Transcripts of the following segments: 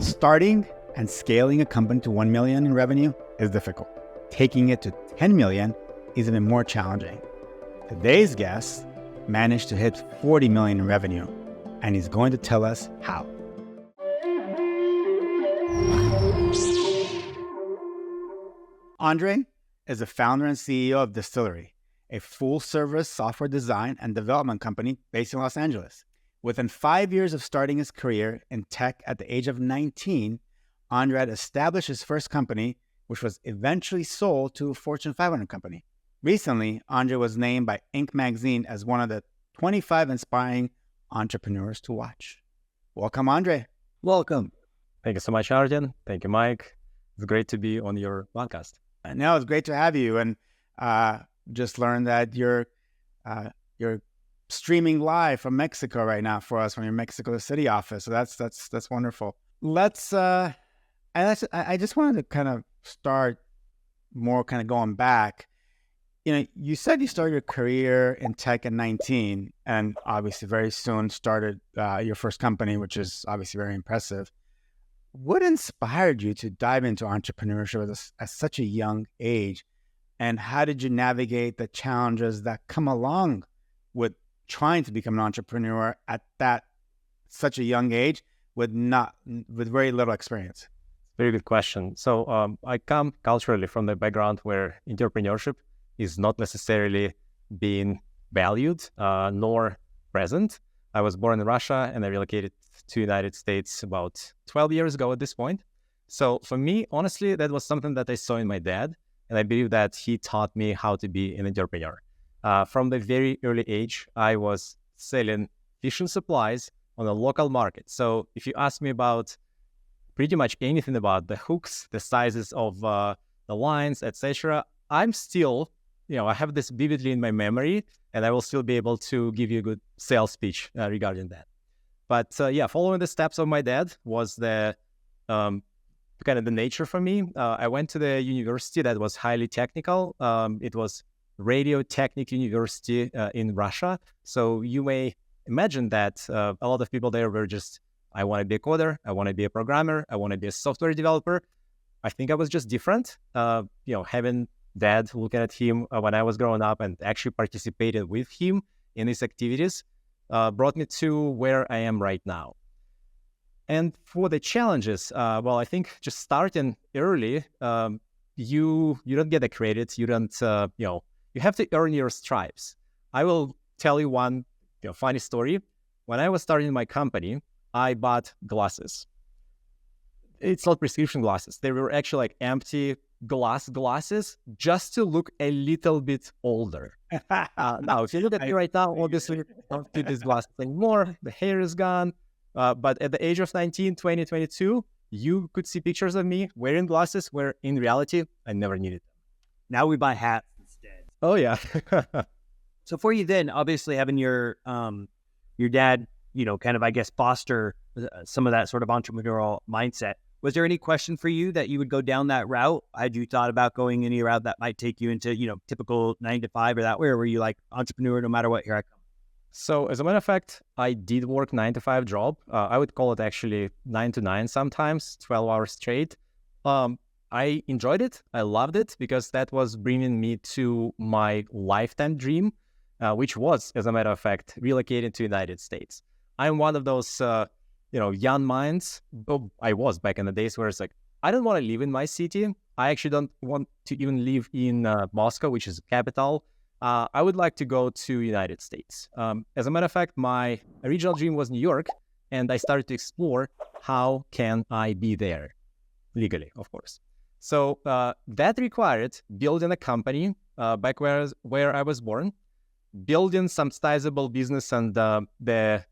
Starting and scaling a company to 1 million in revenue is difficult. Taking it to 10 million is even more challenging. Today's guest managed to hit 40 million in revenue, and he's going to tell us how. Andrey is the founder and CEO of Distillery, a full-service software design and development company based in Los Angeles. Within 5 years of starting his career in tech at the age of 19, Andrey had established his first company, which was eventually sold to a Fortune 500 company. Recently, Andrey was named by Inc. magazine as one of the 25 inspiring entrepreneurs to watch. Welcome, Andrey. Welcome. Thank you so much, Arjun. Thank you, Mike. It's great to be on your podcast. No, it's great to have you. And just learned that you're streaming live from Mexico right now for us from your Mexico City office. So that's wonderful. I just wanted to kind of start more kind of going back. You know, you said you started your career in tech at 19 and obviously very soon started your first company, which is obviously very impressive. What inspired you to dive into entrepreneurship at such a young age? And how did you navigate the challenges that come along with trying to become an entrepreneur at such a young age with very little experience? Very good question. So I come culturally from the background where entrepreneurship is not necessarily being valued nor present. I was born in Russia and I relocated to the United States about 12 years ago at this point. So for me, honestly, that was something that I saw in my dad. And I believe that he taught me how to be an entrepreneur. From the very early age, I was selling fishing supplies on a local market. So if you ask me about pretty much anything about the hooks, the sizes of the lines, etc., I'm still, I have this vividly in my memory, and I will still be able to give you a good sales speech regarding that. But following the steps of my dad was the kind of the nature for me. I went to the university that was highly technical. It was Radio Technic University in Russia. So you may imagine that a lot of people there were just, I want to be a coder, I want to be a programmer, I want to be a software developer. I think I was just different. Having dad looking at him when I was growing up and actually participated with him in his activities brought me to where I am right now. And for the challenges, I think just starting early, you don't get the credit. You don't, you have to earn your stripes. I will tell you one funny story. When I was starting my company, I bought glasses. It's not prescription glasses. They were actually like empty glasses just to look a little bit older. Now, if you look at me right now, obviously I don't fit these glasses anymore. The hair is gone. But at the age of 19, 20, 22, you could see pictures of me wearing glasses where in reality, I never needed them. Now we buy hats instead. Oh, yeah. So for you then, obviously having your dad, kind of, I guess, foster some of that sort of entrepreneurial mindset, was there any question for you that you would go down that route? Had you thought about going any route that might take you into, typical 9 to 5 or that way? Or were you like entrepreneur no matter what, here I come? So as a matter of fact, I did work 9 to 5 job. I would call it actually 9 to 9 sometimes, 12 hours straight. I enjoyed it. I loved it because that was bringing me to my lifetime dream, which was, as a matter of fact, relocating to the United States. I'm one of those, young minds. I was back in the days where it's like, I don't want to live in my city. I actually don't want to even live in Moscow, which is the capital. I would like to go to United States. As a matter of fact, my original dream was New York, and I started to explore how can I be there legally, of course. So that required building a company back where I was born, building some sizable business and the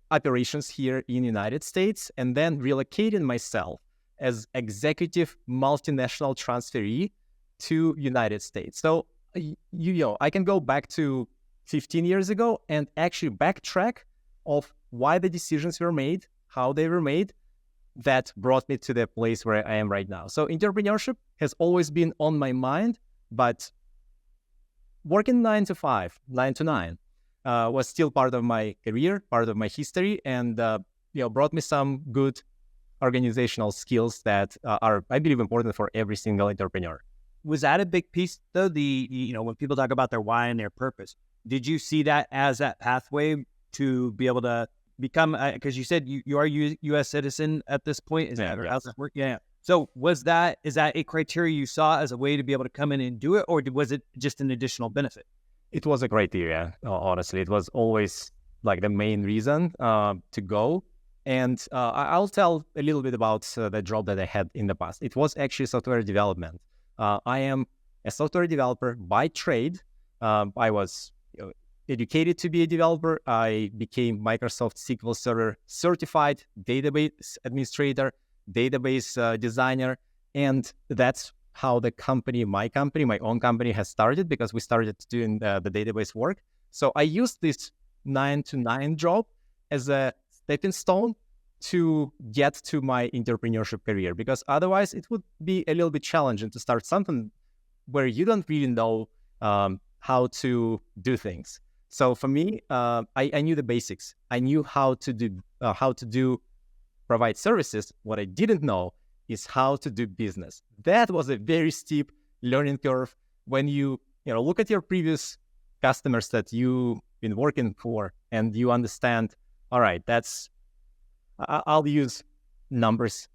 operations here in the United States, and then relocating myself as executive multinational transferee to United States. So I can go back to 15 years ago and actually backtrack of why the decisions were made, how they were made, that brought me to the place where I am right now. So entrepreneurship has always been on my mind, but working 9 to 5, 9 to 9 was still part of my career, part of my history, and brought me some good organizational skills that are, I believe, important for every single entrepreneur. Was that a big piece though? When people talk about their why and their purpose, did you see that as that pathway to be able to become, because you said you are a U.S. citizen at this point? Is that how's that work? Yeah. So is that a criteria you saw as a way to be able to come in and do it, or was it just an additional benefit? It was a criteria, honestly. It was always like the main reason to go. And I'll tell a little bit about the job that I had in the past. It was actually software development. I am a software developer by trade. I was educated to be a developer. I became Microsoft SQL Server certified database administrator, database designer, and that's how the company, my own company has started, because we started doing the database work. So I used this 9-to-9 job as a stepping stone to get to my entrepreneurship career, because otherwise it would be a little bit challenging to start something where you don't really know how to do things. So for me, I knew the basics. I knew how to provide services. What I didn't know is how to do business. That was a very steep learning curve. When you look at your previous customers that you've been working for, and you understand, all right, I'll use numbers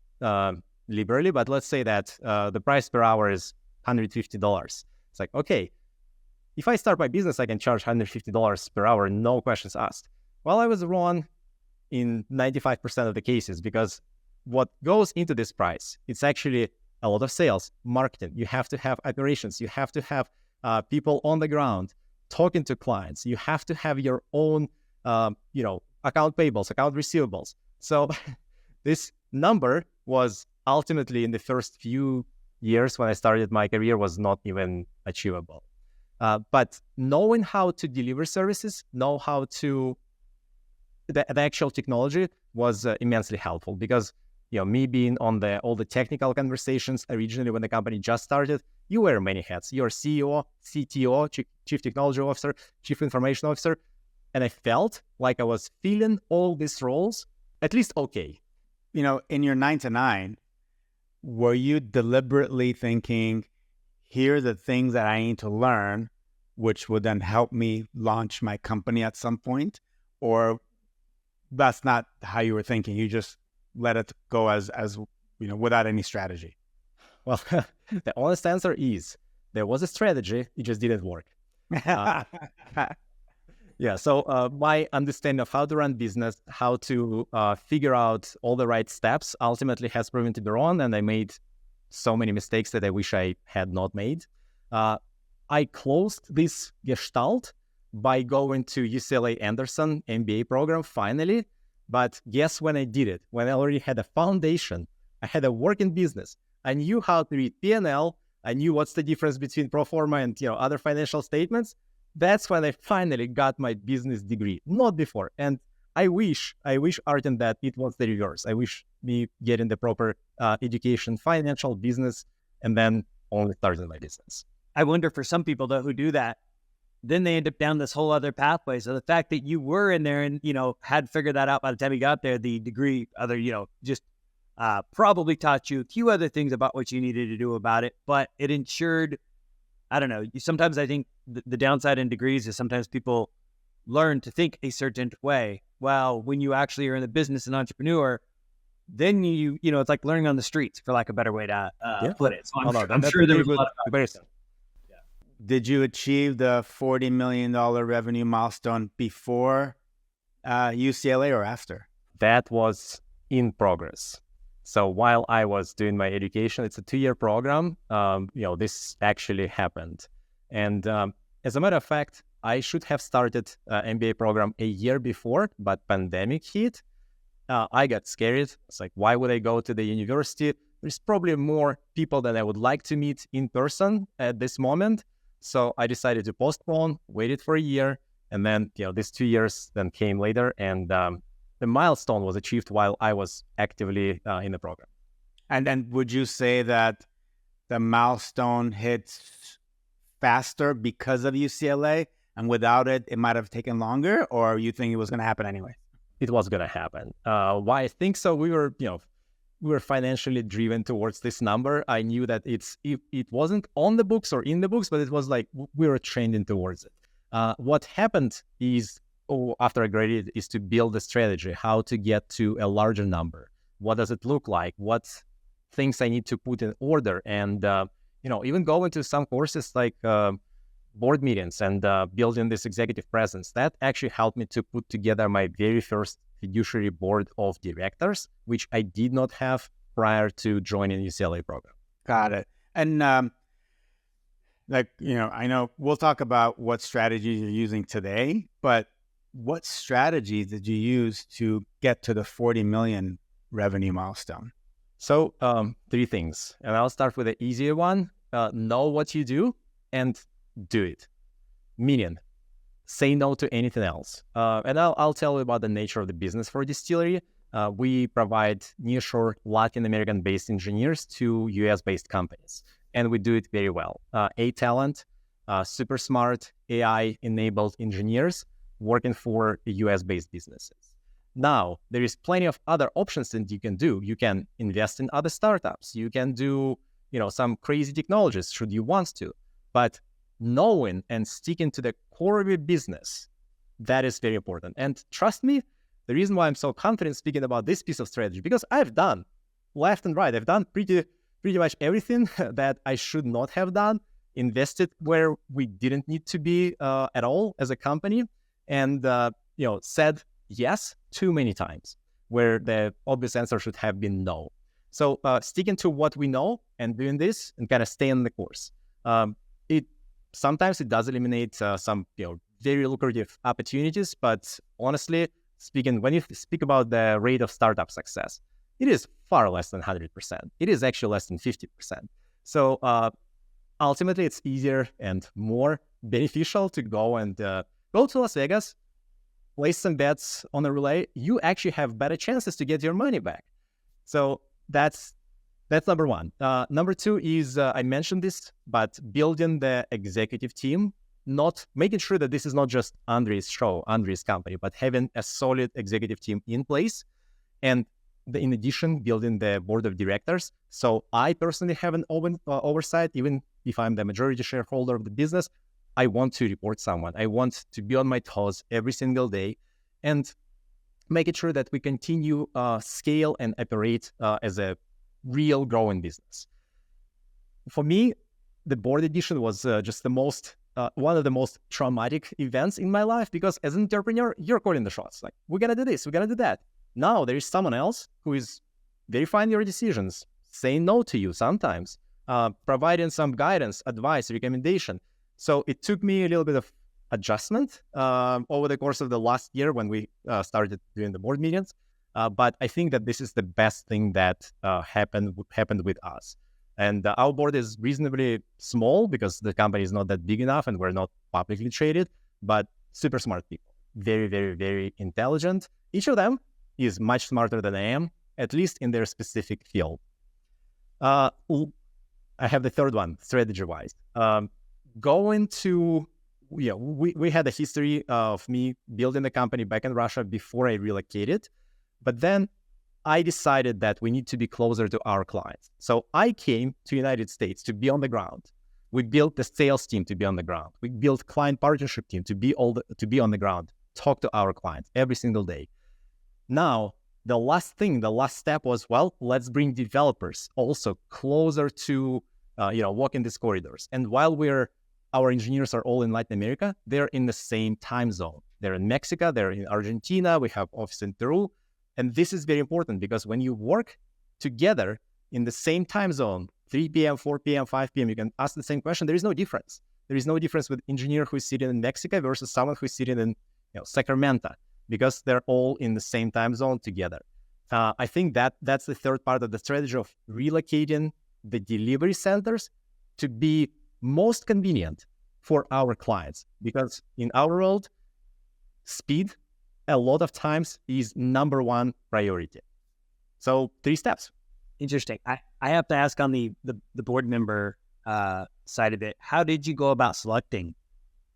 liberally, but let's say that the price per hour is $150. It's like, okay, if I start my business, I can charge $150 per hour, no questions asked. Well, I was wrong in 95% of the cases, because what goes into this price, it's actually a lot of sales, marketing. You have to have operations. You have to have people on the ground talking to clients. You have to have your own, account payables, account receivables. So this number was ultimately, in the first few years when I started my career, was not even achievable. But knowing how to deliver services, know how to the actual technology was immensely helpful, because me being on all the technical conversations originally when the company just started, you wear many hats. You're CEO, CTO, Chief Technology Officer, Chief Information Officer, and I felt like I was filling all these roles at least okay. In your 9-to-9, were you deliberately thinking, here are the things that I need to learn, which would then help me launch my company at some point? Or that's not how you were thinking? You just let it go as without any strategy? Well, the honest answer is there was a strategy, it just didn't work. So my understanding of how to run business, how to figure out all the right steps ultimately has proven to be wrong, and I made so many mistakes that I wish I had not made. I closed this gestalt by going to UCLA Anderson MBA program finally. But guess when I did it? When I already had a foundation, I had a working business. I knew how to read P&L. I knew what's the difference between pro forma and other financial statements. That's when I finally got my business degree, not before. And I wish, Artem, that it was the reverse. I wish me getting the proper education, financial, business, and then only starting my business. I wonder, for some people though who do that, then they end up down this whole other pathway. So the fact that you were in there and, had figured that out by the time you got there, the degree, just probably taught you a few other things about what you needed to do about it, but it ensured, I don't know, sometimes I think the downside in degrees is sometimes people learn to think a certain way. Well, when you actually are in the business and entrepreneur, then it's like learning on the streets, for lack of a better way to put it. So I'm sure there was a lot of comparison. Did you achieve the $40 million revenue milestone before UCLA or after? That was in progress. So while I was doing my education, it's a 2-year program, this actually happened. And as a matter of fact, I should have started MBA program a year before, but pandemic hit. I got scared. It's like, why would I go to the university? There's probably more people that I would like to meet in person at this moment. So I decided to postpone, waited for a year, and then, these 2 years then came later, and the milestone was achieved while I was actively in the program. And then would you say that the milestone hits faster because of UCLA, and without it, it might have taken longer, or you think it was going to happen anyway? It was going to happen. Why I think so? We were, we were financially driven towards this number. I knew that it wasn't on the books or in the books, but it was like we were trending towards it. What happened is, after I graduated, is to build a strategy, how to get to a larger number. What does it look like? What things I need to put in order? And, even going to some courses like board meetings and building this executive presence, that actually helped me to put together my very first fiduciary board of directors, which I did not have prior to joining UCLA program. Got it. And I know we'll talk about what strategies you're using today, but what strategies did you use to get to the 40 million revenue milestone? So 3 things, and I'll start with the easier one. Know what you do and do it. Meaning, say no to anything else. And I'll tell you about the nature of the business for Distillery. We provide nearshore Latin American-based engineers to US-based companies, and we do it very well. A-talent, super smart, AI-enabled engineers working for US-based businesses. Now, there is plenty of other options that you can do. You can invest in other startups. You can do, some crazy technologies should you want to. But knowing and sticking to the core of your business, that is very important. And trust me, the reason why I'm so confident speaking about this piece of strategy, because I've done left and right. I've done pretty much everything that I should not have done, invested where we didn't need to be at all as a company, and said yes too many times, where the obvious answer should have been no. So sticking to what we know and doing this and kind of staying on the course. Sometimes it does eliminate some very lucrative opportunities, but honestly speaking, when you speak about the rate of startup success, it is far less than 100%. It is actually less than 50%. So ultimately, it's easier and more beneficial to go to Las Vegas, place some bets on a relay. You actually have better chances to get your money back. So that's number one. Number 2 is, I mentioned this, but building the executive team, not making sure that this is not just Andrey's show, Andrey's company, but having a solid executive team in place. And in addition, building the board of directors. So I personally have an oversight, even if I'm the majority shareholder of the business. I want to report someone. I want to be on my toes every single day and making sure that we continue scale and operate as a real growing business. For me, the board edition was just one of the most traumatic events in my life, because as an entrepreneur, you're calling the shots. Like, we're going to do this, we're going to do that. Now there is someone else who is verifying your decisions, saying no to you sometimes, providing some guidance, advice, recommendation. So it took me a little bit of adjustment over the course of the last year when we started doing the board meetings. But I think that this is the best thing that happened with us. And our board is reasonably small because the company is not that big enough and we're not publicly traded, but super smart people. Very, very, very intelligent. Each of them is much smarter than I am, at least in their specific field. I have the third one, strategy-wise. We had a history of me building the company back in Russia before I relocated. But then I decided that we need to be closer to our clients. So I came to the United States to be on the ground. We built the sales team to be on the ground. We built client partnership team to be on the ground, talk to our clients every single day. Now, the last step was, let's bring developers also closer to, walking these corridors. And while our engineers are all in Latin America, they're in the same time zone. They're in Mexico, they're in Argentina, we have office in Peru. And this is very important because when you work together in the same time zone, 3 p.m., 4 p.m., 5 p.m., you can ask the same question. There is no difference. There is no difference with engineer who is sitting in Mexico versus someone who is sitting in Sacramento, because they're all in the same time zone together. I think that's the third part of the strategy of relocating the delivery centers to be most convenient for our clients, because in our world, speed a lot of times is number one priority. So 3 steps. Interesting. I have to ask on the board member side of it, how did you go about selecting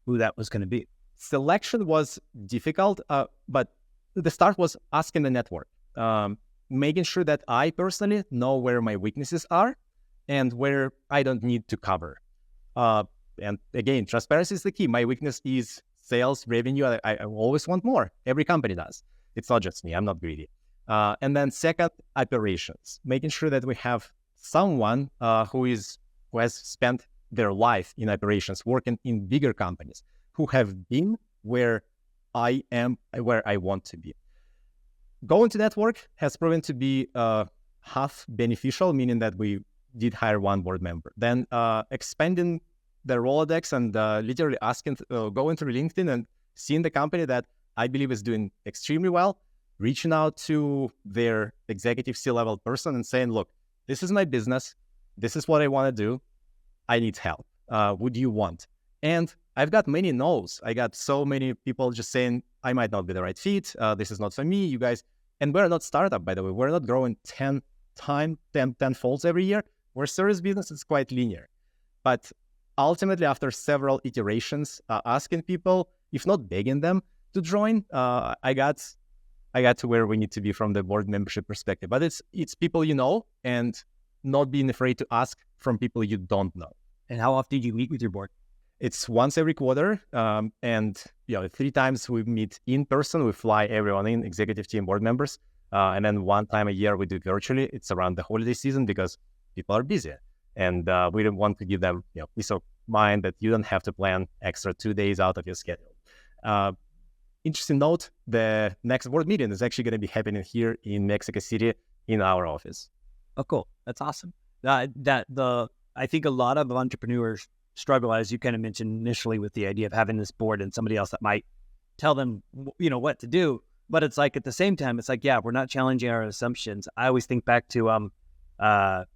who that was going to be? Selection was difficult, but the start was asking the network. making sure that I personally know where my weaknesses are and where I don't need to cover. And again, transparency is the key. My weakness is sales, revenue. I always want more. Every company does. It's not just me. I'm not greedy. And then second, operations, making sure that we have someone who has spent their life in operations, working in bigger companies, who have been where I am, where I want to be. Going to that work has proven to be half beneficial, meaning that we did hire one board member. Then expanding the Rolodex and literally asking, going through LinkedIn and seeing the company that I believe is doing extremely well, reaching out to their executive C-level person and saying, look, this is my business. This is what I want to do. I need help. Would you want? And I've got many no's. I got so many people just saying, I might not be the right fit. This is not for me, you guys. And we're not startup, by the way. We're not growing 10 folds every year. We're service business. It's quite linear. But ultimately, after several iterations, asking people, if not begging them to join, I got to where we need to be from the board membership perspective. But it's people you know, and not being afraid to ask from people you don't know. And how often do you meet with your board? It's once every quarter, and 3 times we meet in person. We fly everyone in, executive team, board members, and then 1 time a year we do virtually. It's around the holiday season because people are busy, and we don't want to give them peace of mind that you don't have to plan extra 2 days out of your schedule. Interesting note: the next board meeting is actually going to be happening here in Mexico City in our office. Oh, cool! That's awesome. I think a lot of entrepreneurs struggle, as you kind of mentioned initially, with the idea of having this board and somebody else that might tell them, what to do. But it's like, at the same time, it's like, yeah, we're not challenging our assumptions. I always think back to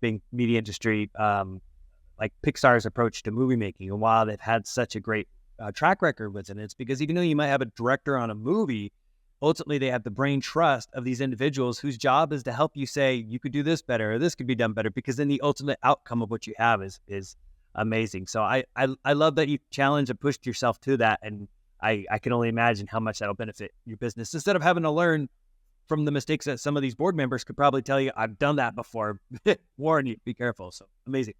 being media industry, like Pixar's approach to movie making, and while they've had such a great track record with it, it's because even though you might have a director on a movie, ultimately they have the brain trust of these individuals whose job is to help you say, you could do this better, or this could be done better, because then the ultimate outcome of what you have is amazing. So I love that you challenged and pushed yourself to that, and I can only imagine how much that'll benefit your business. Instead of having to learn from the mistakes that some of these board members could probably tell you, I've done that before, warn you, be careful. So amazing.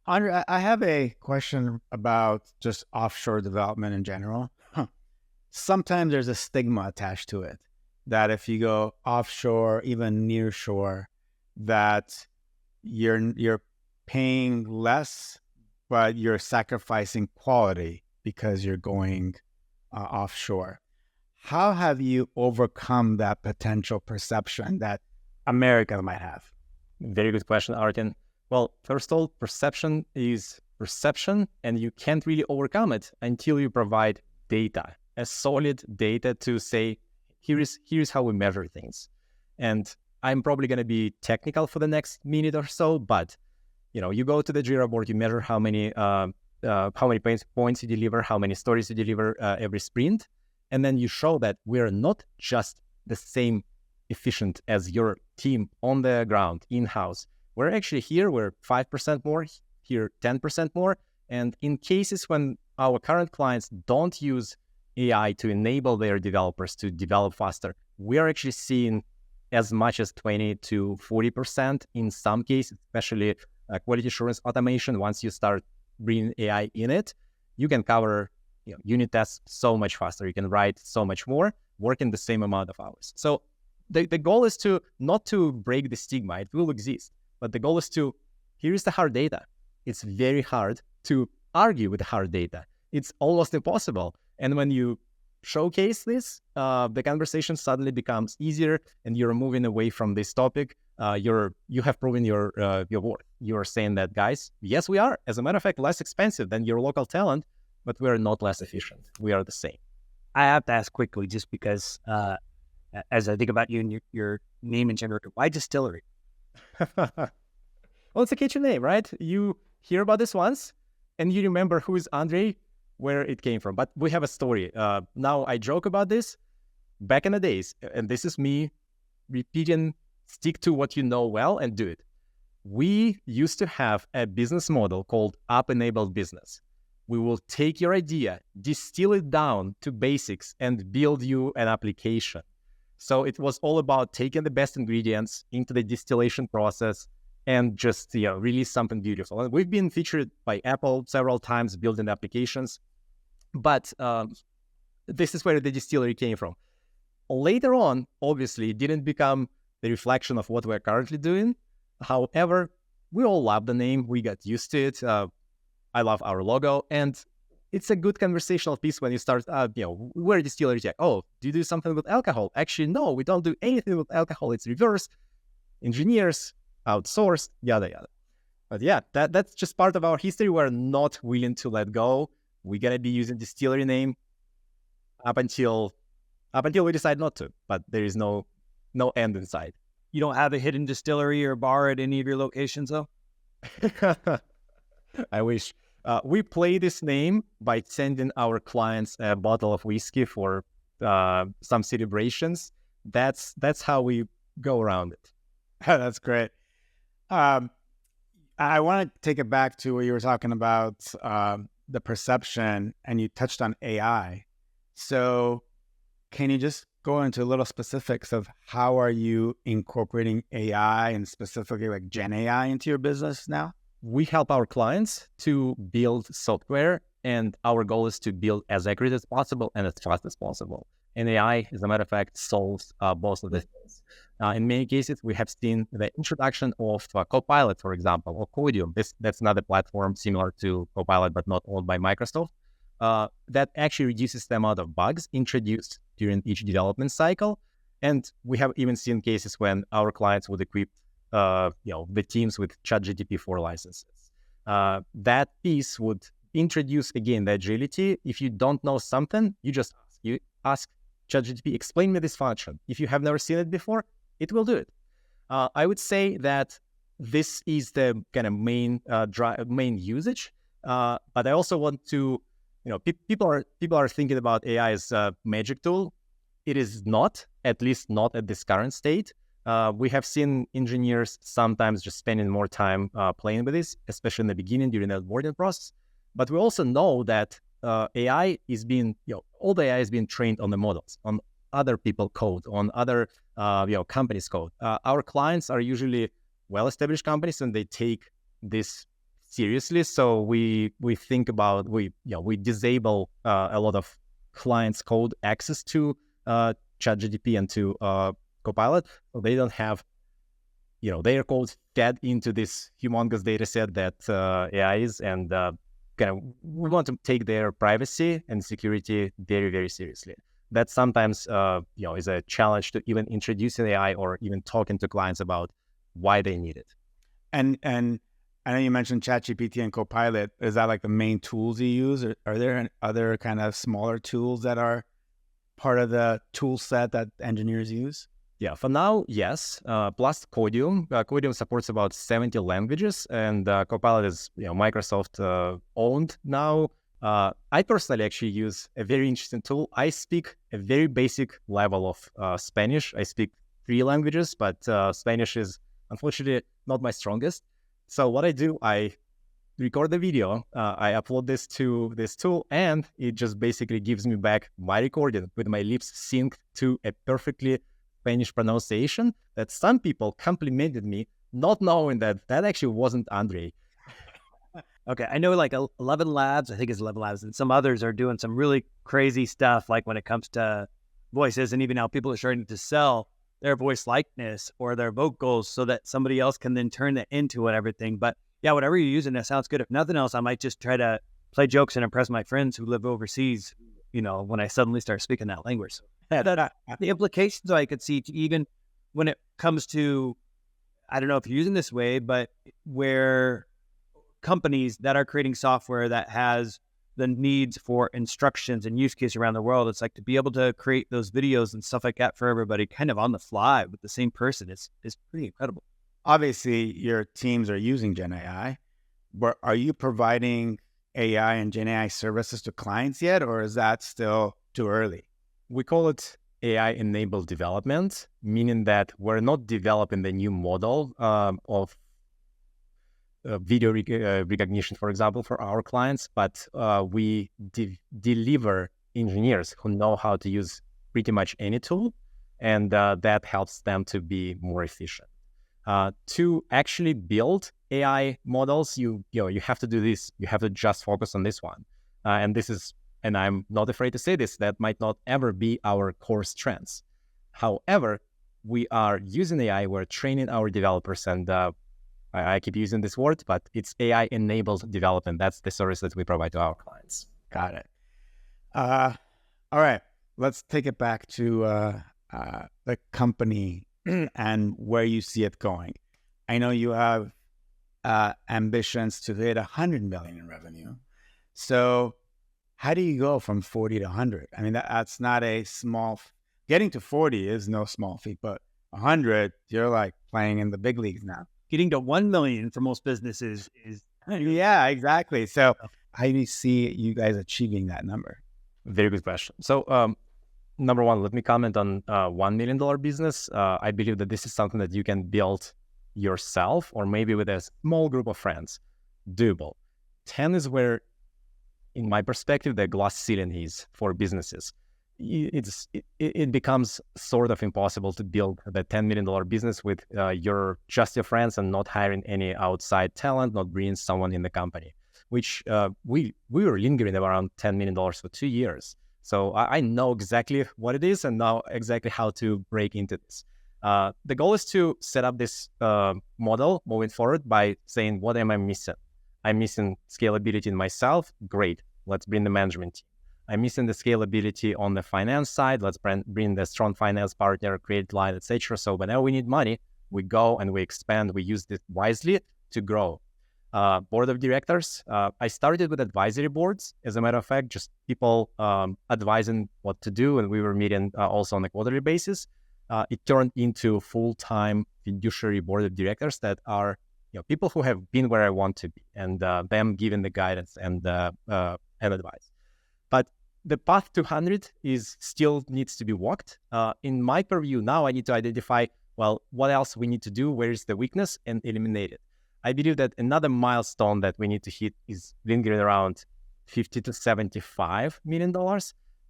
Andrey, I have a question about just offshore development in general. Sometimes there's a stigma attached to it that if you go offshore, even near shore, that you're paying less, but you're sacrificing quality because you're going offshore. How have you overcome that potential perception that America might have? Very good question, Artin. Well, first of all, perception is perception, and you can't really overcome it until you provide data, a solid data to say, here's how we measure things. And I'm probably going to be technical for the next minute or so, but you go to the Jira board, you measure how many points you deliver, how many stories you deliver every sprint, and then you show that we're not just the same efficient as your team on the ground, in-house. We're actually here, we're 5% more, here 10% more, and in cases when our current clients don't use AI to enable their developers to develop faster, we are actually seeing as much as 20 to 40% in some cases, especially quality assurance automation. Once you start bringing AI in it, you can cover unit tests so much faster. You can write so much more, working the same amount of hours. So the goal is not to break the stigma. It will exist, but the goal is here's the hard data. It's very hard to argue with the hard data. It's almost impossible. And when you showcase this, the conversation suddenly becomes easier, and you're moving away from this topic. You have proven your worth. You are saying that, guys, yes, we are, as a matter of fact, less expensive than your local talent, but we are not less efficient. We are the same. I have to ask quickly, just because as I think about you and your name in general, why Distillery? Well, it's a kitchen name, right? You hear about this once, and you remember who is Andrey, where it came from. But we have a story. Now, I joke about this. Back in the days, and this is me repeating, stick to what you know well and do it. We used to have a business model called app-enabled business. We will take your idea, distill it down to basics, and build you an application. So it was all about taking the best ingredients into the distillation process and just release something beautiful. And we've been featured by Apple several times building applications, but this is where the distillery came from. Later on, obviously, it didn't become the reflection of what we're currently doing. However, we all love the name. We got used to it. I love our logo, and it's a good conversational piece when you start, we're a distillery tech. Oh, do you do something with alcohol? Actually, no, we don't do anything with alcohol. It's reverse, engineers, outsourced, yada, yada. But yeah, that's just part of our history. We're not willing to let go. We're going to be using distillery name up until we decide not to, but there is no end in sight. You don't have a hidden distillery or bar at any of your locations, though? I wish. We play this name by sending our clients a bottle of whiskey for some celebrations. That's how we go around it. That's great. I want to take it back to what you were talking about, the perception, and you touched on AI. So can you just go into a little specifics of how are you incorporating AI and specifically like Gen AI into your business now? We help our clients to build software, and our goal is to build as accurate as possible and as fast as possible. And AI, as a matter of fact, solves both of these things. In many cases, we have seen the introduction of Copilot, for example, or Codium. That's another platform similar to Copilot, but not owned by Microsoft. That actually reduces the amount of bugs introduced during each development cycle. And we have even seen cases when our clients would equip the teams with ChatGPT-4 licenses. That piece would introduce, again, the agility. If you don't know something, you ask ChatGPT, explain me this function. If you have never seen it before, it will do it. I would say that this is the kind of main usage. But I also want to, people are thinking about AI as a magic tool. It is not, at least not at this current state. We have seen engineers sometimes just spending more time playing with this, especially in the beginning during the onboarding process. But we also know that AI is being, all the AI is being trained on the models, on other people's code, on other companies' code. Our clients are usually well-established companies, and they take this seriously. So we think about we disable a lot of clients' code access to ChatGPT and to Copilot, so they don't have their code fed into this humongous data set that AI is, and we want to take their privacy and security very, very seriously. That sometimes is a challenge to even introducing AI or even talking to clients about why they need it. And I know you mentioned ChatGPT and Copilot. Is that like the main tools you use, or are there other kind of smaller tools that are part of the tool set that engineers use? Yeah, for now, yes. Plus Codium. Codium supports about 70 languages, and Copilot is Microsoft owned now. I personally actually use a very interesting tool. I speak a very basic level of Spanish. I speak 3 languages, but Spanish is unfortunately not my strongest. So what I do, I record the video, I upload this to this tool, and it just basically gives me back my recording with my lips synced to a perfectly Spanish pronunciation that some people complimented me, not knowing that actually wasn't Andrey. Okay, I know like 11 Labs, I think it's 11 Labs, and some others are doing some really crazy stuff, like when it comes to voices, and even how people are starting to sell their voice likeness or their vocals so that somebody else can then turn that into it, everything. But yeah, whatever you're using, that sounds good. If nothing else, I might just try to play jokes and impress my friends who live overseas, when I suddenly start speaking that language. So, the implications I could see, even when it comes to, I don't know if you're using this way, but where companies that are creating software that has the needs for instructions and use case around the world, it's like to be able to create those videos and stuff like that for everybody kind of on the fly with the same person is pretty incredible. Obviously, your teams are using Gen AI, but are you providing AI and Gen AI services to clients yet, or is that still too early? We call it AI-enabled development, meaning that we're not developing the new model of video recognition, for example, for our clients, but we deliver engineers who know how to use pretty much any tool and that helps them to be more efficient. To actually build AI models, you have to do this. You have to just focus on this one. And I'm not afraid to say this, that might not ever be our core strengths. However, we are using AI, we're training our developers, and I keep using this word, but it's AI-enabled development. That's the service that we provide to our clients. Got it. All right, let's take it back to the company and where you see it going. I know you have ambitions to hit 100 million in revenue. So how do you go from 40 to 100? I mean, that's not a small, getting to 40 is no small feat, but 100, you're like playing in the big leagues now. Getting to 1 million for most businesses is... Yeah, exactly. So how do you see you guys achieving that number? Very good question. So number one, let me comment on $1 million business. I believe that this is something that you can build yourself or maybe with a small group of friends. Doable. 10 is where, in my perspective, the glass ceiling is for businesses. It becomes sort of impossible to build the $10 million business with your friends and not hiring any outside talent, not bringing someone in the company, which we were lingering around $10 million for 2 years. So I know exactly what it is and know exactly how to break into this. The goal is to set up this model moving forward by saying, what am I missing? I'm missing scalability in myself. Great. Let's bring the management team. I'm missing the scalability on the finance side. Let's bring the strong finance partner, credit line, etc. So whenever we need money, we go and we expand. We use this wisely to grow. Board of directors. I started with advisory boards, as a matter of fact, just people advising what to do, and we were meeting also on a quarterly basis. It turned into full-time fiduciary board of directors that are people who have been where I want to be, and them giving the guidance and advice. But the path to 100 still needs to be walked. In my purview, now I need to identify, well, what else we need to do, where is the weakness, and eliminate it. I believe that another milestone that we need to hit is lingering around $50 to $75 million.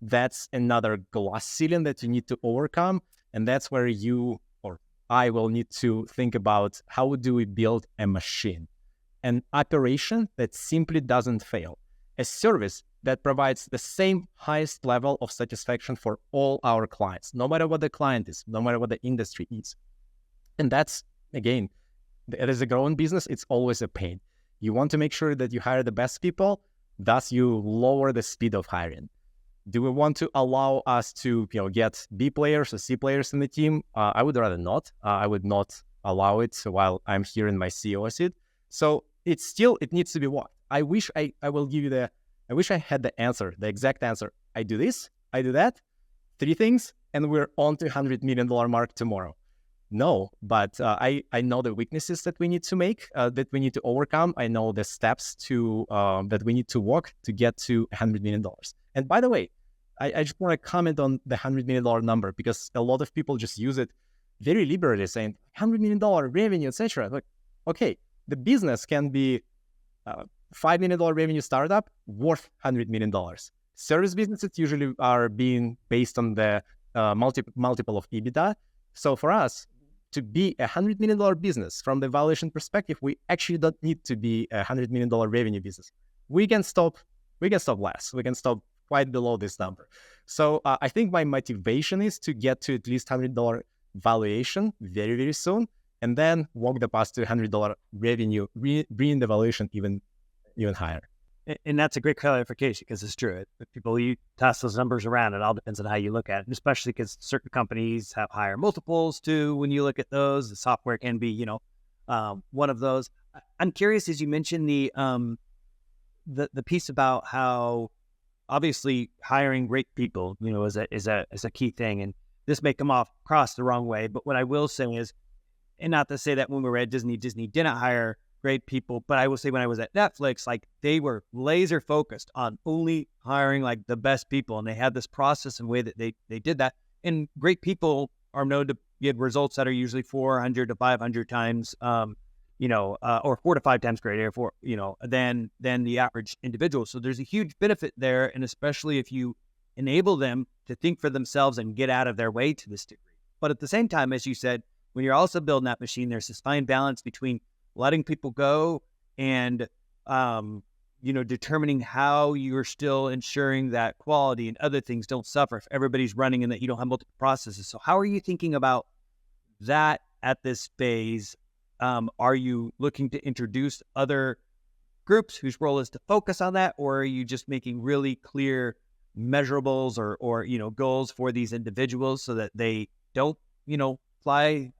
That's another glass ceiling that you need to overcome. And that's where you or I will need to think about how do we build a machine, an operation that simply doesn't fail, a service that provides the same highest level of satisfaction for all our clients, no matter what the client is, no matter what the industry is. And that's, again, as a growing business, it's always a pain. You want to make sure that you hire the best people, thus you lower the speed of hiring. Do we want to allow us to get B players or C players in the team? I would rather not. I would not allow it while I'm here in my CEO seat. So it needs to be walked. I wish I had the answer, the exact answer. I do this, I do that, 3 things, and we're on to $100 million mark tomorrow. No, but I know the weaknesses that we need to make, that we need to overcome. I know the steps that we need to walk to get to $100 million. And by the way, I just want to comment on the $100 million number, because a lot of people just use it very liberally, saying $100 million revenue, etc. Like, okay, the business can be $5 million revenue startup worth $100 million. Service businesses usually are being based on the multiple of EBITDA. So for us to be a $100 million business from the valuation perspective, we actually don't need to be a $100 million revenue business. We can stop less. We can stop quite below this number. So I think my motivation is to get to at least $100 valuation very, very soon, and then walk the path to $100 revenue, bring the valuation even higher. And that's a great clarification, because it's true. If people, you toss those numbers around, it all depends on how you look at it, and especially because certain companies have higher multiples too. When you look at those, the software can be, one of those. I'm curious, as you mentioned the piece about how obviously hiring great people, is a key thing, and this may come across the wrong way, but what I will say is, and not to say that when we were at Disney didn't hire great people, but I will say when I was at Netflix, like, they were laser focused on only hiring like the best people, and they had this process and way that they did that. And great people are known to get results that are usually 400 to 500 times, or 4 to 5 times greater than the average individual. So there's a huge benefit there, and especially if you enable them to think for themselves and get out of their way to this degree. But at the same time, as you said, when you're also building that machine, there's this fine balance between letting people go and, determining how you're still ensuring that quality and other things don't suffer if everybody's running and that you don't have multiple processes. So how are you thinking about that at this phase? Are you looking to introduce other groups whose role is to focus on that, or are you just making really clear measurables or goals for these individuals so that they don't fly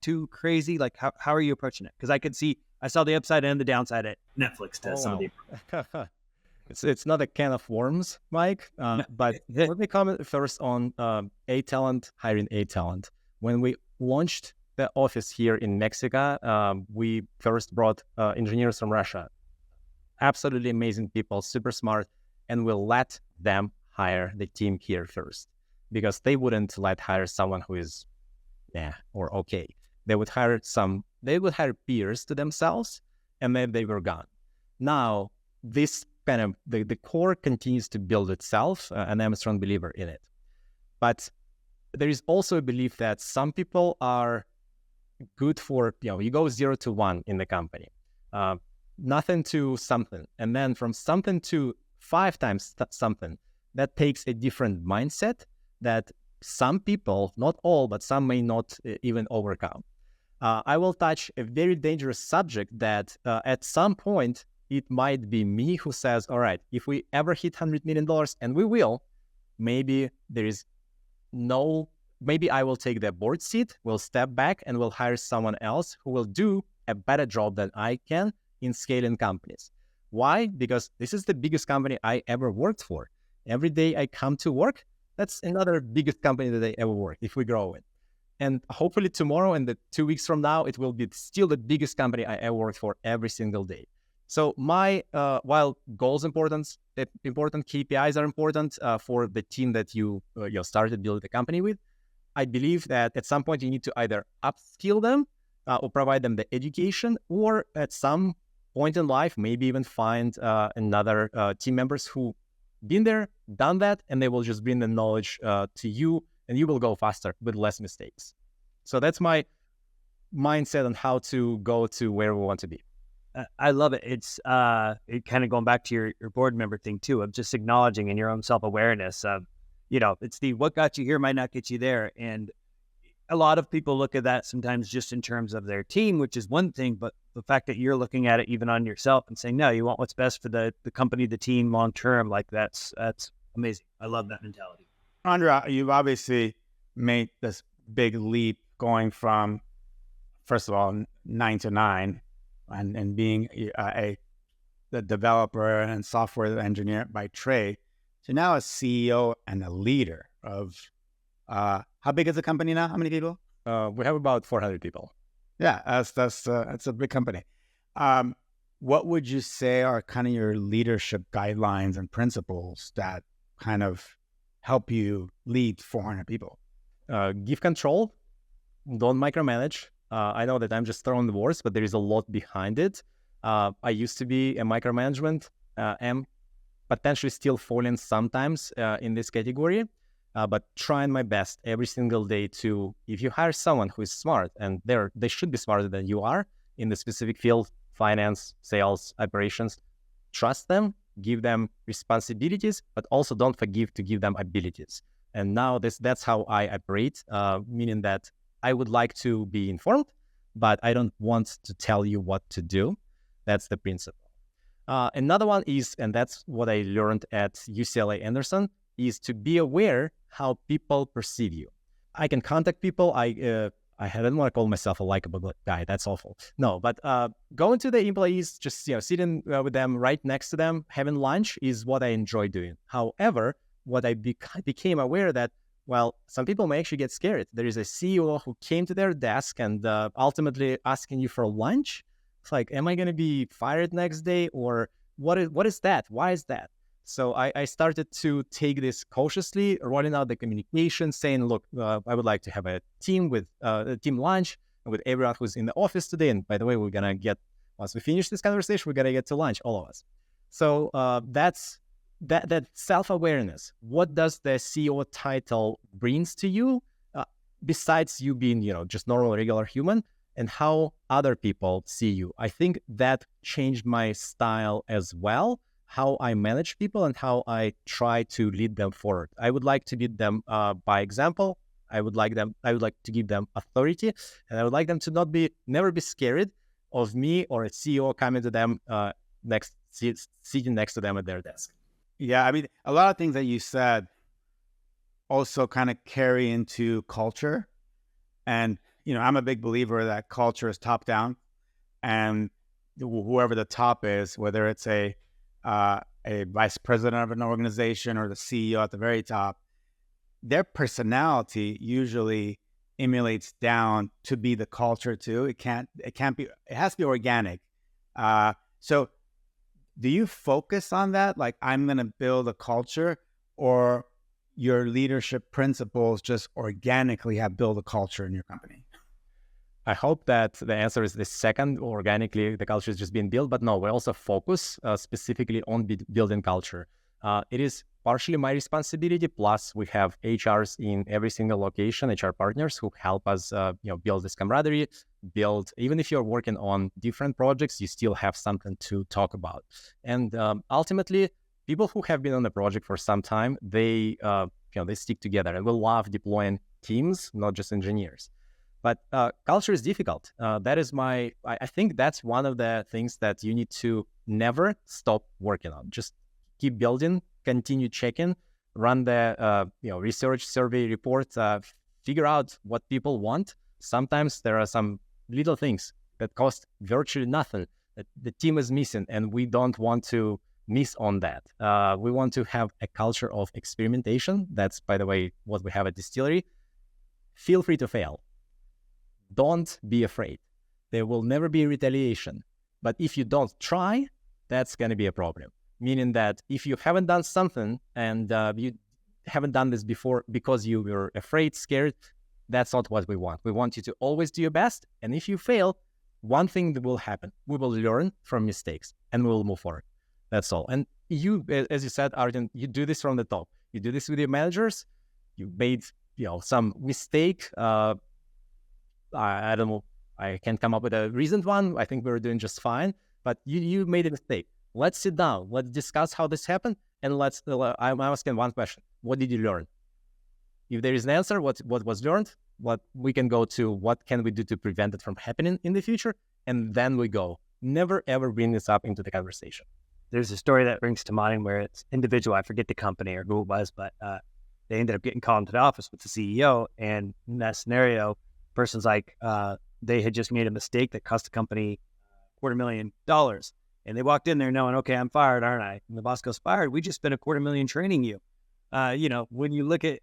too crazy? Like how are you approaching it? Because I saw the upside and the downside at Netflix to some of the it's not a can of worms, Mike, but let me comment first on A talent hiring A talent. When we launched the office here in Mexico, we first brought engineers from Russia, absolutely amazing people, super smart, and we let them hire the team here first, because they wouldn't hire someone who is or okay. They would hire peers to themselves, and then they were gone. Now, this kind of, the core continues to build itself, and I'm a strong believer in it. But there is also a belief that some people are good for, you go 0 to 1 in the company, nothing to something. And then from something to 5 times something, that takes a different mindset that some people, not all, but some may not even overcome. I will touch a very dangerous subject that at some point, it might be me who says, all right, if we ever hit $100 million, and we will, maybe I will take the board seat, will step back, and will hire someone else who will do a better job than I can in scaling companies. Why? Because this is the biggest company I ever worked for. Every day I come to work, that's another biggest company that I ever worked, if we grow it. And hopefully tomorrow and 2 weeks from now, it will be still the biggest company I ever worked for every single day. So while goals important KPIs are important for the team that you started building the company with, I believe that at some point you need to either upskill them or provide them the education, or at some point in life, maybe even find another team members who been there, done that, and they will just bring the knowledge to you, and you will go faster with less mistakes. So that's my mindset on how to go to where we want to be. I love it. It's it kind of going back to your board member thing too, of just acknowledging in your own self-awareness of, it's the what got you here might not get you there. And a lot of people look at that sometimes just in terms of their team, which is one thing, but the fact that you're looking at it even on yourself and saying, no, you want what's best for the company, the team long term, like that's amazing. I love that mentality. Andrey, you've obviously made this big leap going from, first of all, 9 to 9 and being the developer and software engineer by trade to now a CEO and a leader of, how big is the company now? How many people? We have about 400 people. Yeah, that's a big company. What would you say are kind of your leadership guidelines and principles that kind of help you lead 400 people? Give control. Don't micromanage. I know that I'm just throwing the words, but there is a lot behind it. I used to be a micromanagement, am potentially still falling sometimes in this category, but trying my best every single day to, if you hire someone who is smart, and they should be smarter than you are in the specific field, finance, sales, operations, trust them, give them responsibilities, but also don't forget to give them abilities. And now that's how I operate, meaning that I would like to be informed, but I don't want to tell you what to do. That's the principle. Another one is, and that's what I learned at UCLA Anderson, is to be aware how people perceive you. I can contact people. I don't want to call myself a likable guy. That's awful. No, but going to the employees, just sitting with them right next to them, having lunch is what I enjoy doing. However, what I became aware that, well, some people may actually get scared. There is a CEO who came to their desk and ultimately asking you for lunch. It's like, am I going to be fired next day, or what is that? Why is that? So I started to take this cautiously, rolling out the communication, saying, look, I would like to have a team with a team lunch with everyone who's in the office today. And by the way, once we finish this conversation, we're going to get to lunch, all of us. So that's that self-awareness. What does the CEO title brings to you? besides you being, just normal, regular human, and how other people see you. I think that changed my style as well, how I manage people and how I try to lead them forward. I would like to lead them by example. I would like to give them authority, and I would like them to never be scared of me or a CEO coming to them sitting next to them at their desk. Yeah, I mean, a lot of things that you said also kind of carry into culture. And, I'm a big believer that culture is top down, and whoever the top is, whether it's a vice president of an organization or the CEO at the very top, their personality usually emulates down to be the culture too. It has to be organic. So do you focus on that? Like, I'm going to build a culture, or your leadership principles just organically have built a culture in your company? I hope that the answer is the second. Organically, the culture is just being built, but no, we also focus specifically on building culture. It is partially my responsibility. Plus, we have HRs in every single location, HR partners who help us, build this camaraderie. Even if you're working on different projects, you still have something to talk about. And ultimately, people who have been on the project for some time, they stick together, and we love deploying teams, not just engineers. But culture is difficult. I think that's one of the things that you need to never stop working on. Just keep building, continue checking, run the research, survey, reports, figure out what people want. Sometimes there are some little things that cost virtually nothing that the team is missing, and we don't want to miss on that. We want to have a culture of experimentation. That's, by the way, what we have at Distillery. Feel free to fail. Don't be afraid. There will never be retaliation. But if you don't try, that's going to be a problem. Meaning that if you haven't done something and you haven't done this before because you were afraid, scared, that's not what we want. We want you to always do your best. And if you fail, one thing that will happen. We will learn from mistakes and we will move forward. That's all. And you, as you said, Arden, you do this from the top. You do this with your managers. You made some mistake. I don't know. I can't come up with a recent one. I think we were doing just fine. But you made a mistake. Let's sit down. Let's discuss how this happened. And I'm asking one question. What did you learn? If there is an answer, what was learned, what we can go to, what can we do to prevent it from happening in the future? And then we go. Never, ever bring this up into the conversation. There's a story that brings to mind where it's individual. I forget the company or who it was, but they ended up getting called into the office with the CEO. And in that scenario, person's like, they had just made a mistake that cost the company $250,000. And they walked in there knowing, okay, I'm fired, aren't I? And the boss goes, fired? We just spent $250,000 training you. When you look at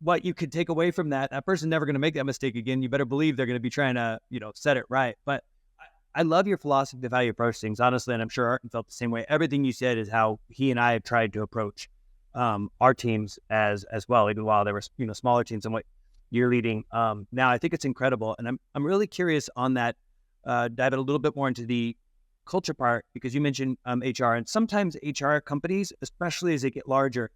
what you could take away from that person's never going to make that mistake again. You better believe they're going to be trying to, set it right. But I love your philosophy of how you approach things, honestly, and I'm sure Arten felt the same way. Everything you said is how he and I have tried to approach our teams as well, even while there were, smaller teams and what you're leading. Now, I think it's incredible. And I'm really curious on that, dive a little bit more into the culture part, because you mentioned HR, and sometimes HR companies, especially as they get larger,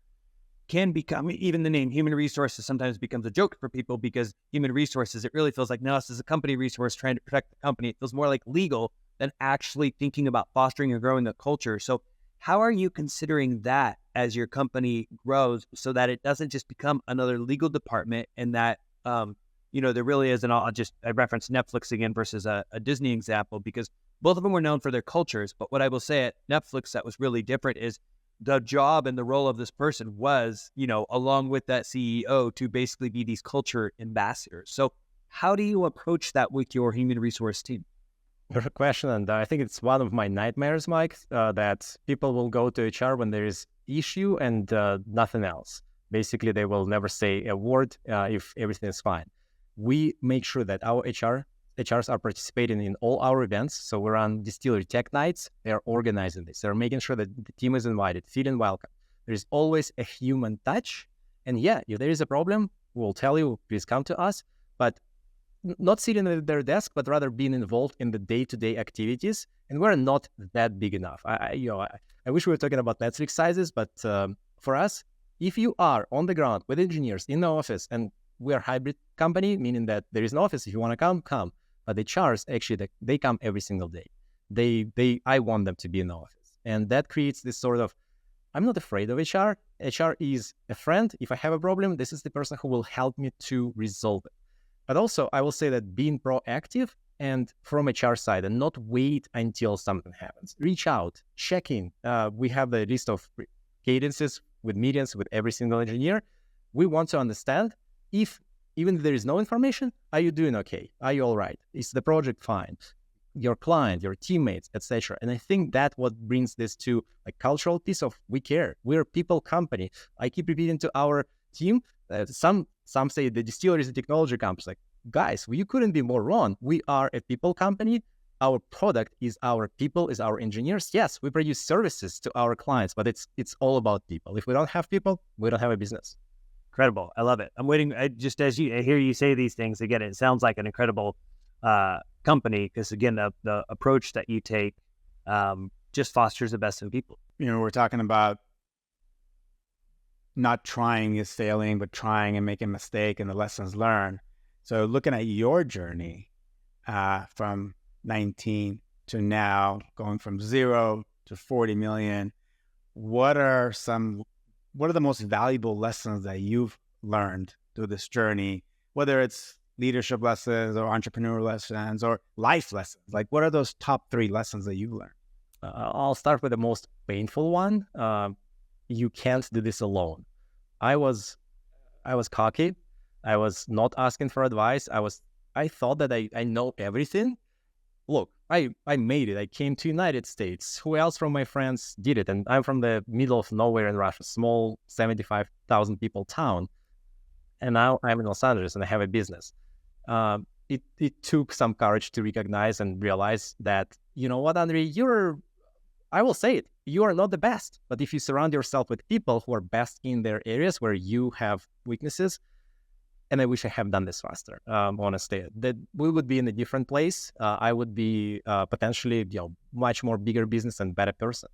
can become, even the name human resources sometimes becomes a joke for people, because human resources, it really feels like, no, this is a company resource trying to protect the company. It feels more like legal than actually thinking about fostering or growing a culture. So how are you considering that as your company grows so that it doesn't just become another legal department, and that, there really is, and I reference Netflix again versus a Disney example, because both of them were known for their cultures. But what I will say at Netflix that was really different is the job and the role of this person was, along with that CEO, to basically be these culture ambassadors. So how do you approach that with your human resource team? Perfect question. And I think it's one of my nightmares, Mike, that people will go to HR when there is issue and nothing else. Basically, they will never say a word if everything is fine. We make sure that our HRs are participating in all our events. So we run Distillery Tech Nights. They are organizing this. They're making sure that the team is invited, feeling welcome. There's always a human touch. And yeah, if there is a problem, we'll tell you, please come to us. But not sitting at their desk, but rather being involved in the day-to-day activities. And we're not that big enough. I wish we were talking about Netflix sizes, but for us, if you are on the ground with engineers in the office and we are a hybrid company, meaning that there is an office. If you want to come. But the HRs, actually, they come every single day. I want them to be in the office. And that creates this sort of, I'm not afraid of HR. HR is a friend. If I have a problem, this is the person who will help me to resolve it. But also, I will say that being proactive and from HR side and not wait until something happens. Reach out, check in. We have the list of cadences with meetings with every single engineer. We want to understand if even if there is no information, are you doing okay? Are you all right? Is the project fine? Your client, your teammates, etc. And I think that what brings this to a cultural piece of we care. We're a people company. I keep repeating to our team. Some say the Distillery is a technology company. Like, guys, you couldn't be more wrong. We are a people company. Our product is our people, is our engineers. Yes, we produce services to our clients, but it's all about people. If we don't have people, we don't have a business. Incredible. I love it. I'm waiting. Just as I hear you say these things, again, it sounds like an incredible company because, again, the approach that you take just fosters the best in people. We're talking about not trying is failing, but trying and making a mistake and the lessons learned. So looking at your journey from 19 to now, going from 0 to 40 million, what are the most valuable lessons that you've learned through this journey, whether it's leadership lessons or entrepreneur lessons or life lessons? Like, what are those top 3 lessons that you've learned? I'll start with the most painful one. You can't do this alone. I was cocky. I was not asking for advice. I thought that I know everything. Look, I made it. I came to United States. Who else from my friends did it? And I'm from the middle of nowhere in Russia, small 75,000 people town. And now I'm in Los Angeles and I have a business. It took some courage to recognize and realize that, you know what, Andrey, I will say it, you are not the best. But if you surround yourself with people who are best in their areas where you have weaknesses, and I wish I had done this faster, honestly, that we would be in a different place. I would be potentially, much more bigger business and better person.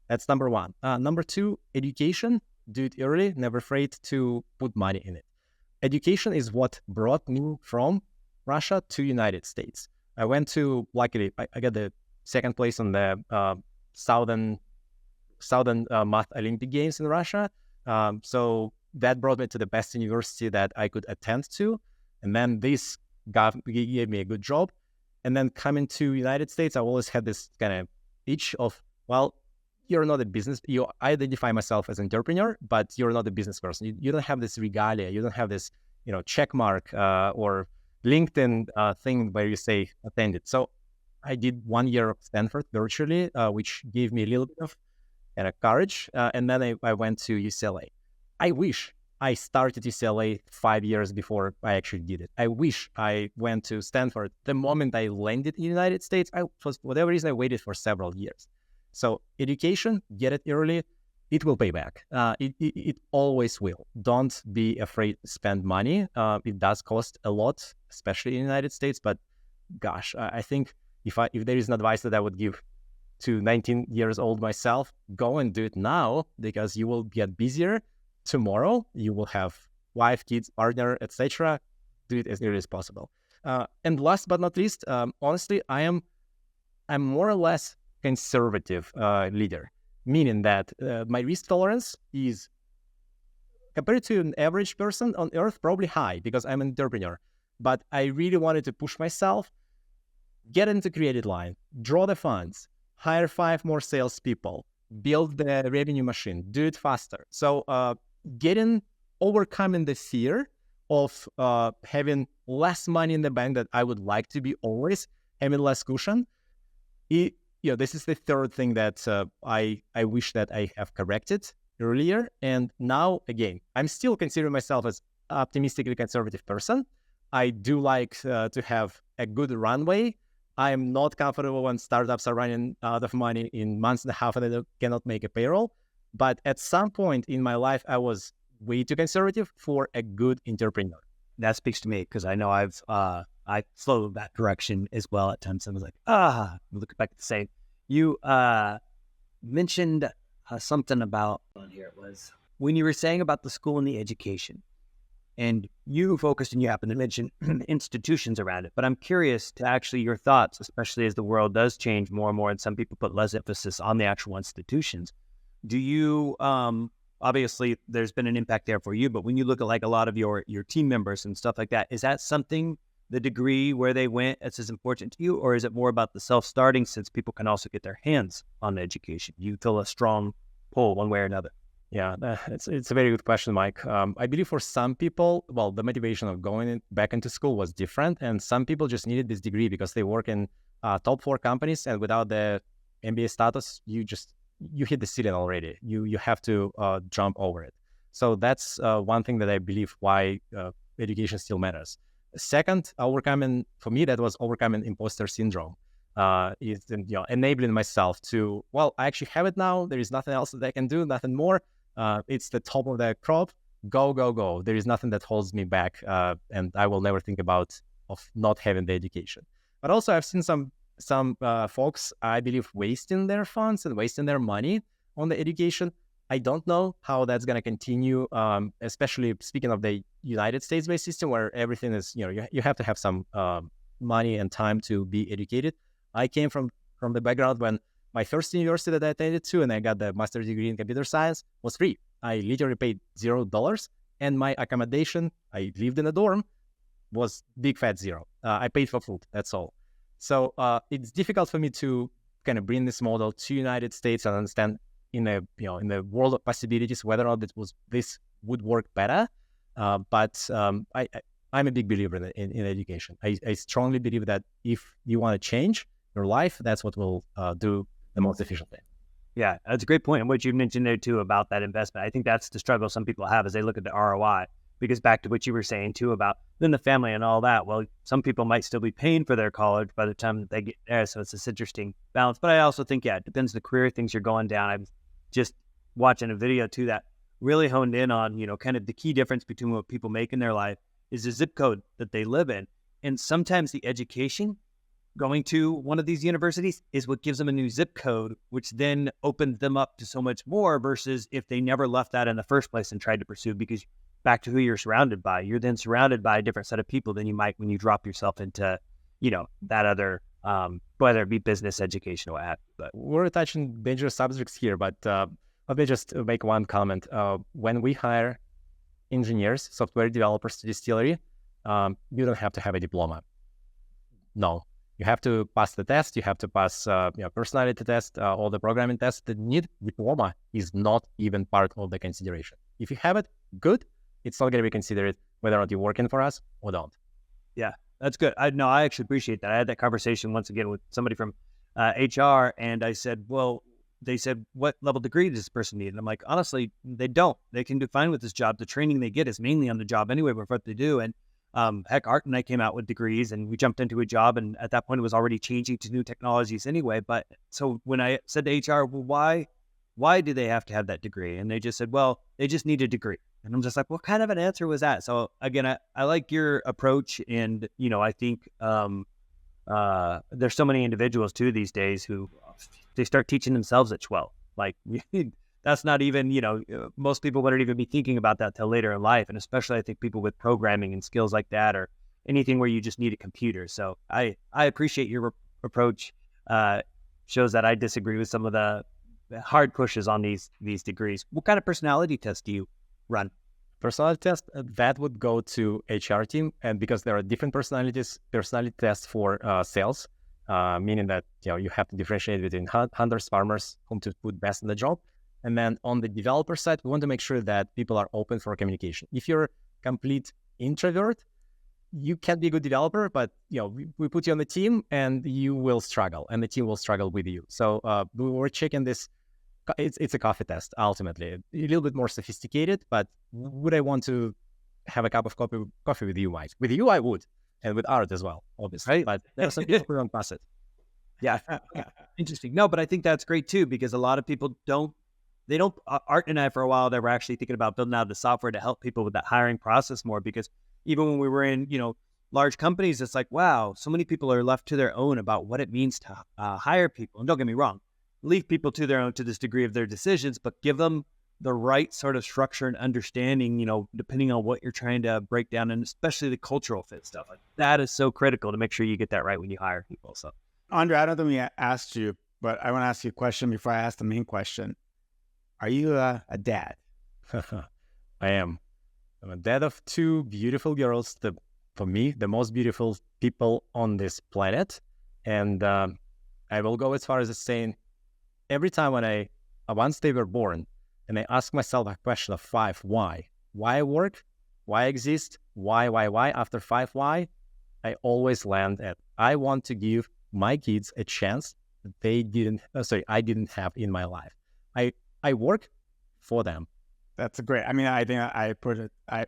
That's number 1. Number 2, education. Do it early. Never afraid to put money in it. Education is what brought me from Russia to United States. I went to, luckily, I got the 2nd place on the Southern Math Olympic Games in Russia. So that brought me to the best university that I could attend to. And then this gave me a good job. And then coming to United States, I always had this kind of itch of, well, you're not a business. I identify myself as an entrepreneur, but you're not a business person. You don't have this regalia. You don't have this, check mark or LinkedIn thing where you say attended. So I did 1 year of Stanford virtually, which gave me a little bit of courage. And then I went to UCLA. I wish I started UCLA 5 years before I actually did it. I wish I went to Stanford the moment I landed in the United States. For whatever reason, I waited for several years. So education, get it early. It will pay back. It always will. Don't be afraid to spend money. It does cost a lot, especially in the United States. But gosh, I think if there is an advice that I would give to 19 years old myself, go and do it now because you will get busier. Tomorrow, you will have wife, kids, partner, etc. Do it as early as possible. And last but not least, honestly, I'm more or less conservative leader, meaning that my risk tolerance is, compared to an average person on earth, probably high because I'm an entrepreneur. But I really wanted to push myself, get into creative line, draw the funds, hire 5 more salespeople, build the revenue machine, do it faster. So overcoming the fear of having less money in the bank that I would like to be always, having less cushion. This is the 3rd thing that I wish that I have corrected earlier. And now, again, I'm still considering myself as optimistically conservative person. I do like to have a good runway. I am not comfortable when startups are running out of money in months and a half and they cannot make a payroll. But at some point in my life, I was way too conservative for a good entrepreneur. That speaks to me because I know I flowed that direction as well at times. I was like, look back at the same. You mentioned something about on here. It was when you were saying about the school and the education. and you focused and you happen to mention institutions around it. But I'm curious to actually your thoughts, especially as the world does change more and more, and some people put less emphasis on the actual institutions. Do you, obviously there's been an impact there for you, but when you look at like a lot of your team members and stuff like that, is that something, the degree where they went, that's as important to you, or is it more about the self-starting since people can also get their hands on the education? You feel a strong pull one way or another? Yeah, it's a very good question, Mike. I believe for some people, well, the motivation of going back into school was different, and some people just needed this degree because they work in top 4 companies, and without the MBA status, you hit the ceiling already. You have to jump over it. So that's one thing that I believe why education still matters. Second, for me, that was overcoming imposter syndrome. Is enabling myself to, well, I actually have it now. There is nothing else that I can do, nothing more. It's the top of the crop. Go, go, go. There is nothing that holds me back, and I will never think about of not having the education. But also, I've seen some folks, I believe, wasting their funds and wasting their money on the education. I don't know how that's going to continue, especially speaking of the United States-based system where everything is, you have to have some money and time to be educated. I came from the background when my first university that I attended to, and I got the master's degree in computer science, was free. I literally paid $0, and my accommodation, I lived in a dorm, was big fat zero. I paid for food, that's all. So it's difficult for me to kind of bring this model to United States and understand in the world of possibilities whether or not this would work better. But I'm a big believer in education. I strongly believe that if you want to change your life, that's what will do the most efficient thing. Yeah, that's a great point. And what you mentioned there too about that investment, I think that's the struggle some people have as they look at the ROI. Because back to what you were saying too about then the family and all that, well, some people might still be paying for their college by the time that they get there. So it's this interesting balance. But I also think, yeah, it depends on the career things you're going down. I'm just watching a video too that really honed in on, kind of the key difference between what people make in their life is the zip code that they live in. And sometimes the education going to one of these universities is what gives them a new zip code, which then opens them up to so much more versus if they never left that in the first place and tried to pursue, because back to who you're surrounded by, you're then surrounded by a different set of people than you might when you drop yourself into, that other, whether it be business, education, or what have you. But we're touching dangerous subjects here, but let me just make one comment. When we hire engineers, software developers to Distillery, you don't have to have a diploma. No. You have to pass the test. You have to pass personality test, all the programming tests. The need diploma is not even part of the consideration. If you have it, good. It's not going to be considered whether or not you're working for us or don't. Yeah, that's good. I actually appreciate that. I had that conversation once again with somebody from HR, and I said, well, they said, what level degree does this person need? And I'm like, honestly, they don't. They can do fine with this job. The training they get is mainly on the job anyway, with what they do. And heck, Art and I came out with degrees and we jumped into a job, and at that point it was already changing to new technologies anyway. But so when I said to HR, well, why do they have to have that degree? And they just said, well, they just need a degree. And I'm just like, what kind of an answer was that? So again, I like your approach. And, I think there's so many individuals too these days who they start teaching themselves at 12. Like that's not even, most people wouldn't even be thinking about that till later in life. And especially I think people with programming and skills like that, or anything where you just need a computer. So I appreciate your approach. Shows that I disagree with some of the hard pushes on these degrees. What kind of personality test do you run? Personality test, that would go to HR team. And because there are different personality tests for sales, meaning that, you have to differentiate between hunters, farmers, whom to put best in the job. And then on the developer side, we want to make sure that people are open for communication. If you're a complete introvert, you can be a good developer, but we put you on the team and you will struggle, and the team will struggle with you. So we were checking this. It's a coffee test, ultimately. A little bit more sophisticated, but would I want to have a cup of coffee with you, Mike? With you, I would. And with Art as well, obviously. Right. But there are some people who don't pass it. Yeah. Interesting. No, but I think that's great too, because a lot of people don't, Art and I, for a while, they were actually thinking about building out the software to help people with that hiring process more, because even when we were in, large companies, it's like, wow, so many people are left to their own about what it means to hire people. And don't get me wrong, leave people to their own to this degree of their decisions, but give them the right sort of structure and understanding, depending on what you're trying to break down, and especially the cultural fit stuff. Like, that is so critical to make sure you get that right when you hire people. So, Andre, I don't think we asked you, but I want to ask you a question before I ask the main question. Are you a dad? I am. I'm a dad of two beautiful girls, for me, the most beautiful people on this planet. And I will go as far as saying, every time once they were born, and I ask myself a question of 5 why. Why I work? Why I exist? Why? After 5 why, I always land at, I want to give my kids a chance that I didn't have in my life. I work for them. That's great. I mean, I think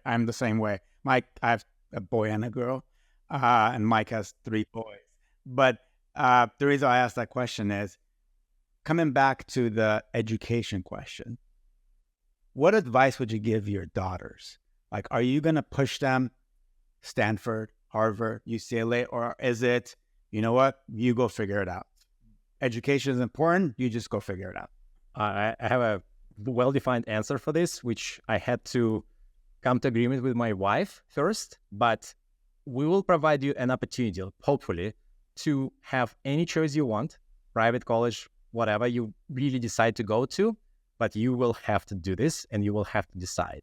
I'm the same way. Mike, I have a boy and a girl, and Mike has 3 boys. But the reason I asked that question is, coming back to the education question, what advice would you give your daughters? Like, are you going to push them Stanford, Harvard, UCLA, or is it, you know what, you go figure it out? Education is important. You just go figure it out. I have a well-defined answer for this, which I had to come to agreement with my wife first, but we will provide you an opportunity, hopefully, to have any choice you want, private college, whatever you really decide to go to, but you will have to do this and you will have to decide,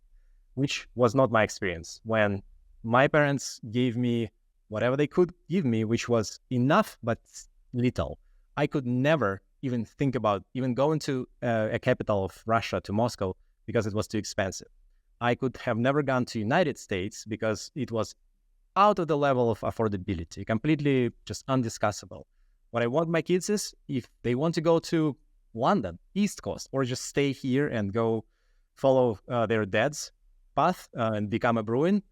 which was not my experience. When my parents gave me whatever they could give me, which was enough, but little, I could never even think about even going to a capital of Russia, to Moscow, because it was too expensive. I could have never gone to United States because it was out of the level of affordability, completely just undiscussable. What I want my kids is, if they want to go to London, East Coast, or just stay here and go follow their dad's path and become a Bruin,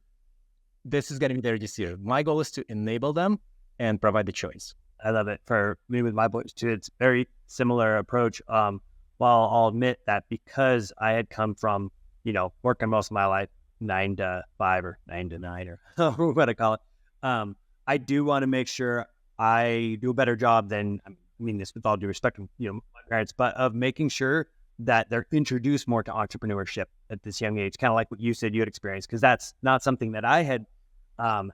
this is going to be their decision. My goal is to enable them and provide the choice. I love it. For me with my boys too, it's very similar approach. While I'll admit that because I had come from, working most of my life 9 to 5 or 9 to 9 or what I call it, I do want to make sure I do a better job than, I mean this with all due respect to my parents, but of making sure that they're introduced more to entrepreneurship at this young age, kind of like what you said you had experienced, because that's not something that I had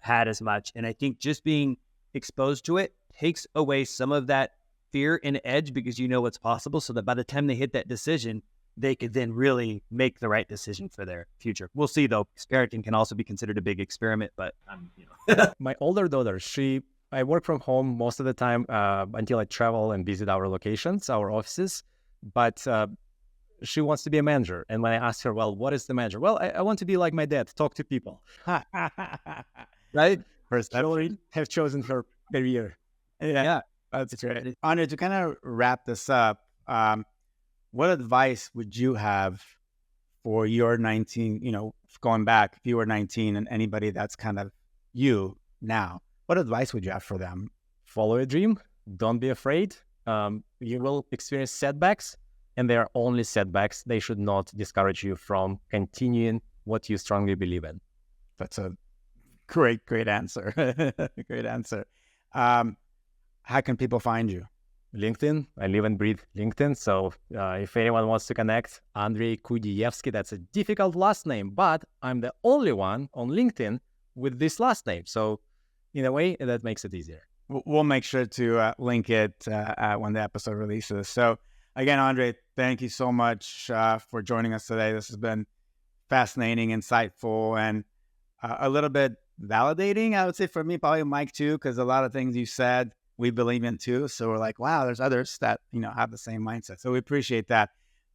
had as much. And I think just being exposed to it takes away some of that fear and edge, because you know what's possible, so that by the time they hit that decision, they could then really make the right decision for their future. We'll see, though. Parenting can also be considered a big experiment, but My older daughter, I work from home most of the time until I travel and visit our locations, our offices, but she wants to be a manager. And when I asked her, well, what is the manager? Well, I want to be like my dad, talk to people. Right? First, She already have chosen her career. yeah, that's great. Andre, to kind of wrap this up, what advice would you have for your 19, going back, if you were 19 and anybody that's kind of you now, what advice would you have for them? Follow your dream. Don't be afraid. You will experience setbacks, and they are only setbacks. They should not discourage you from continuing what you strongly believe in. That's a great answer. Great answer. How can people find you? LinkedIn. I live and breathe LinkedIn. So if anyone wants to connect, Andrey Kudievskiy, that's a difficult last name, but I'm the only one on LinkedIn with this last name. So in a way, that makes it easier. We'll make sure to link it when the episode releases. So again, Andrey, thank you so much for joining us today. This has been fascinating, insightful, and a little bit validating, I would say, for me, probably Mike too, because a lot of things you said, we believe in too. So we're like, wow, there's others that, have the same mindset. So we appreciate that.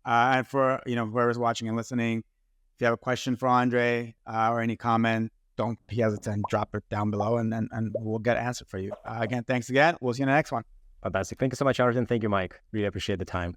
And for, whoever's watching and listening, if you have a question for Andrey or any comment, don't be hesitant, drop it down below and we'll get an answer for you. Again, thanks again. We'll see you in the next one. Fantastic. Thank you so much, Arjun. Thank you, Mike. Really appreciate the time.